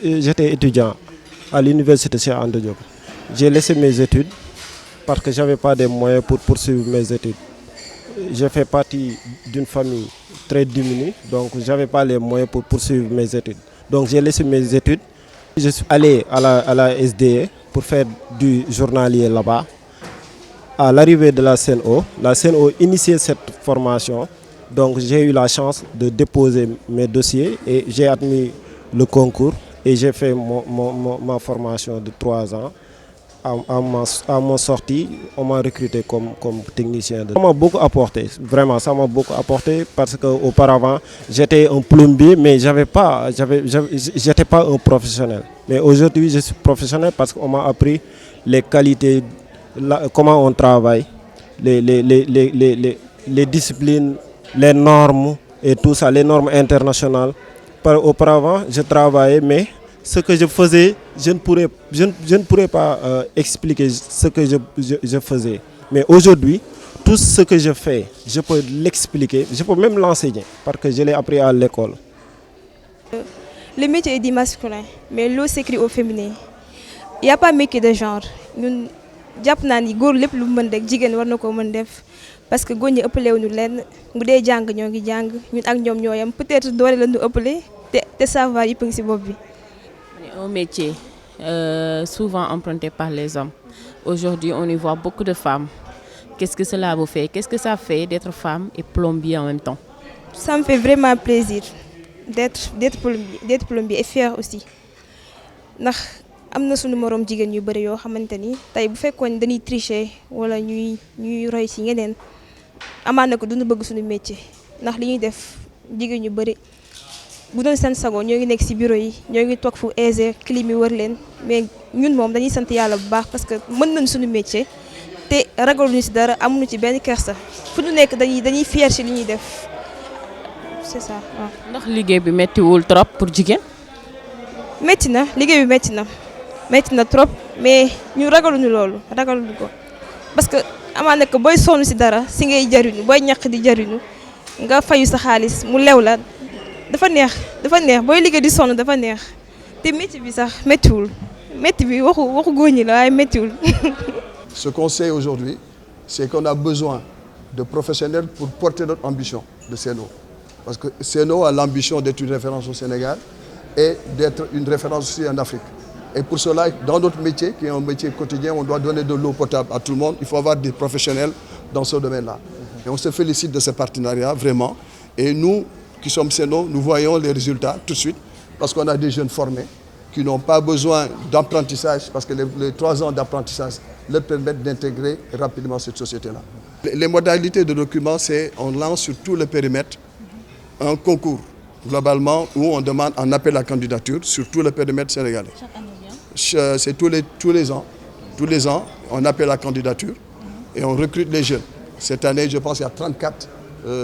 j'étais étudiant à l'université Cheikh Anta Diop. J'ai laissé mes études parce que je n'avais pas de moyens pour poursuivre mes études. Je fais partie d'une famille très diminuée, donc je n'avais pas les moyens pour poursuivre mes études. Donc j'ai laissé mes études. Je suis allé à la SDE pour faire du journalier là-bas. À l'arrivée de la CNO initiait cette formation. Donc j'ai eu la chance de déposer mes dossiers et j'ai admis le concours et j'ai fait ma formation de 3 ans. À mon sortie, on m'a recruté comme technicien. Ça m'a beaucoup apporté, vraiment, ça m'a beaucoup apporté parce qu'auparavant, j'étais un plombier, mais j'étais pas un professionnel. Mais aujourd'hui, je suis professionnel parce qu'on m'a appris les qualités, comment on travaille, les disciplines, les normes et tout ça, les normes internationales. Auparavant, je travaillais, mais ce que je faisais, je ne pourrais pas expliquer ce que je faisais. Mais aujourd'hui, tout ce que je fais, je peux l'expliquer, je peux même l'enseigner parce que je l'ai appris à l'école. Le métier est dit masculin, mais l'eau s'écrit au féminin. Il n'y a pas de métier de genre. Nous avons dit que parce que góor ñi ëppale wuñu leen bu dee jàng ñoo ngi jàng ñun ak ñoom ñoo yam peut-être doole la ñu ëppale te savoir yëpp ngi ci bopp bi. Un métier souvent emprunté par les hommes. Aujourd'hui, on y voit beaucoup de femmes. Qu'est-ce que cela vous fait? Qu'est-ce que ça fait d'être femme et plombier en même temps? Ça me fait vraiment plaisir d'être plombier et fier aussi. Ndax am na suñu morom jigéen yu bari yoo xamante ni tey bu fekkoon dañuy tricher wala ñuy roy ci ñeneen amaana ko duñu bëgg suñu métier ndax li ñuy def jigéen ñu bari bu doon seen sago ñoo ngi nekk ci bureau yi ñoo ngi toog fu aisé clim yi wër leen mais ñun moom dañuy sant yàlla bu baax parce que mën nañ suñu métier te ragaluñu ci dara amuñu ci benn kersa fu ñu nekk dañuy fier ci li ñuy def c'est ça waaw. ndax liggéey bi méttiwul trop pour jigéen. métti na liggéey bi métti na trop mais ñu ragaluñu loolu ragaluñu ko parce que amaana ko booy sonn ci dara ci ngay jariñu booy ñaq di jariñu nga fayu sa xaalis mu lew la dafa neex booy liggéey di sonn dafa neex te métti bi sax méttiwul métti bi waxu góor ñi la waaye méttiwul. Ce qu'on sait aujourd'hui, c'est qu'on a besoin de professionnels pour porter notre ambition de CNO. Parce que CNO a l'ambition d'être une référence au Sénégal et d'être une référence aussi en Afrique. Et pour cela, dans notre métier, qui est un métier quotidien, on doit donner de l'eau potable à tout le monde. Il faut avoir des professionnels dans ce domaine-là. Et on se félicite de ce partenariat, vraiment. Et nous, qui sommes CNO, nous voyons les résultats tout de suite, parce qu'on a des jeunes formés qui n'ont pas besoin d'apprentissage, parce que les 3 ans d'apprentissage leur permettent d'intégrer rapidement cette société-là. Les modalités de recrutement, c'est on lance sur tout le périmètre un concours, globalement, où on demande un appel à candidature sur tout le périmètre sénégalais. C'est tous les ans. Tous les ans, on appelle à candidature et on recrute les jeunes. Cette année, je pense qu'il y a 34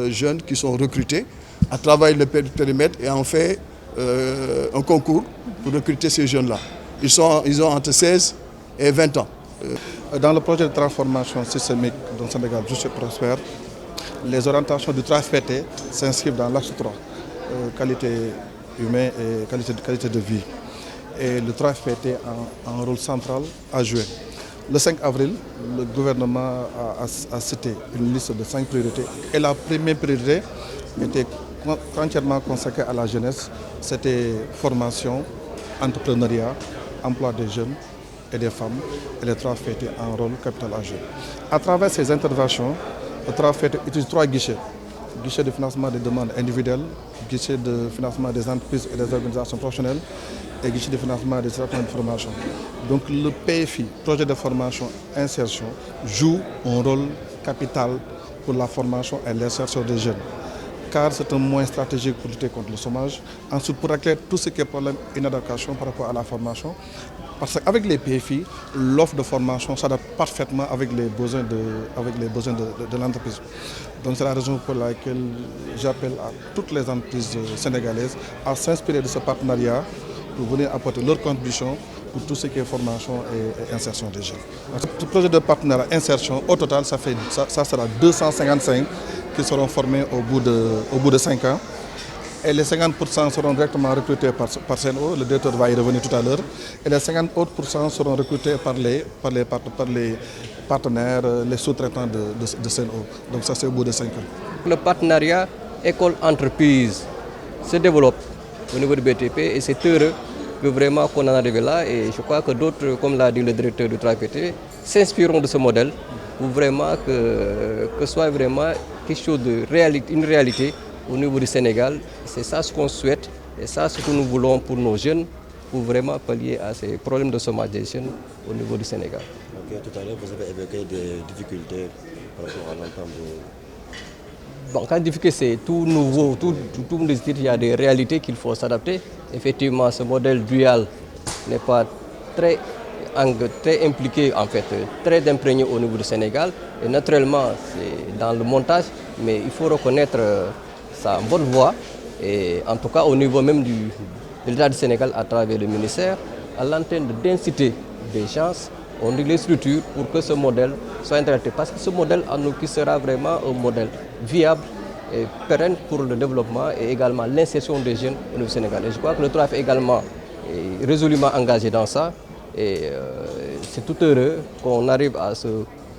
jeunes qui sont recrutés à travers le périmètre et on fait un concours pour recruter ces jeunes-là. Ils ont entre 16 et 20 ans. Dans le projet de transformation systémique dans le Sénégal juste et prospère, les orientations du TRAFPT s'inscrivent dans l'axe 3, qualité humaine et qualité de vie. Et le TRAFPT a un rôle central à jouer. Le 5 avril, le gouvernement a cité une liste de 5 priorités. Et la première priorité était entièrement consacrée à la jeunesse. C'était formation, entrepreneuriat, emploi des jeunes et des femmes. Et le TRAFPT a un rôle capital à jouer. À travers ces interventions, le TRAFPT utilise 3 guichets. Guichet de financement des demandes individuelles, guichet de financement des entreprises et des organisations professionnelles et guichet de financement des traitements de formation. Donc le PFI, projet de formation insertion, joue un rôle capital pour la formation et l'insertion des jeunes. Car c'est un moyen stratégique pour lutter contre le chômage. Ensuite, pour régler tout ce qui est problème d'inadaptation par rapport à la formation. Parce qu'avec les PFI, l'offre de formation s'adapte parfaitement avec les besoins de l'entreprise. Donc c'est la raison pour laquelle j'appelle à toutes les entreprises sénégalaises à s'inspirer de ce partenariat pour venir apporter leur contribution pour tout ce qui est formation et insertion des jeunes. Ce projet de partenariat insertion, au total, ça sera 255 qui seront formés au bout de 5 ans. Et les 50% seront directement recrutés par CNO, le directeur va y revenir tout à l'heure. Et les 50 autres % seront recrutés par les partenaires, les sous-traitants de CNO. Donc ça, c'est au bout de 5 ans. Le partenariat école-entreprise se développe au niveau du BTP et c'est heureux que vraiment qu'on en arrive là. Et je crois que d'autres, comme l'a dit le directeur du 3PT, s'inspireront de ce modèle pour vraiment que soit vraiment quelque chose de réalité, une réalité au niveau du Sénégal. C'est ça ce qu'on souhaite et ça ce que nous voulons pour nos jeunes, pour vraiment pallier à ces problèmes de chômage des jeunes au niveau du Sénégal. Ok, tout à l'heure, vous avez évoqué des difficultés par rapport à l'entente. Bon, quand difficulté, c'est tout nouveau, tout il y a des réalités qu'il faut s'adapter. Effectivement, ce modèle dual n'est pas très impliqué, en fait, très imprégné au niveau du Sénégal. Et naturellement, c'est dans le montage, mais il faut reconnaître sa bonne voie. Et en tout cas, au niveau même de l'État du Sénégal, à travers le ministère, à l'antenne d'inciter des gens, on dit les structures pour que ce modèle soit interactif. Parce que ce modèle, en nous, qui sera vraiment un modèle viable et pérenne pour le développement et également l'insertion des jeunes au niveau Sénégal. Et je crois que le TRAF est également résolument engagé dans ça. Et c'est tout heureux qu'on arrive à ce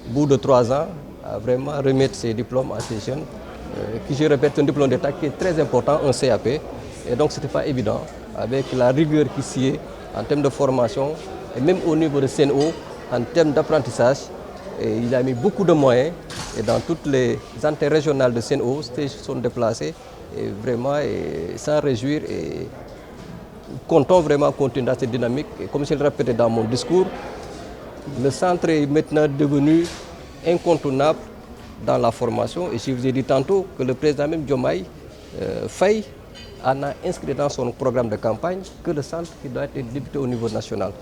bout de 3 ans à vraiment remettre ces diplômes à ces jeunes, qui, je répète, un diplôme d'État qui est très important, un CAP. Et donc, ce n'était pas évident, avec la rigueur qui s'y est en termes de formation, et même au niveau de CNO, en termes d'apprentissage. Il a mis beaucoup de moyens, et dans toutes les antennes régionales de CNO, ils sont déplacés, et vraiment, sans réjouir, et comptons vraiment continuer dans cette dynamique. Et comme je le répétais dans mon discours, le centre est maintenant devenu incontournable dans la formation. Et je vous ai dit tantôt que le président même Diomaye Faye en a inscrit dans son programme de campagne que le centre qui doit être débuté au niveau national.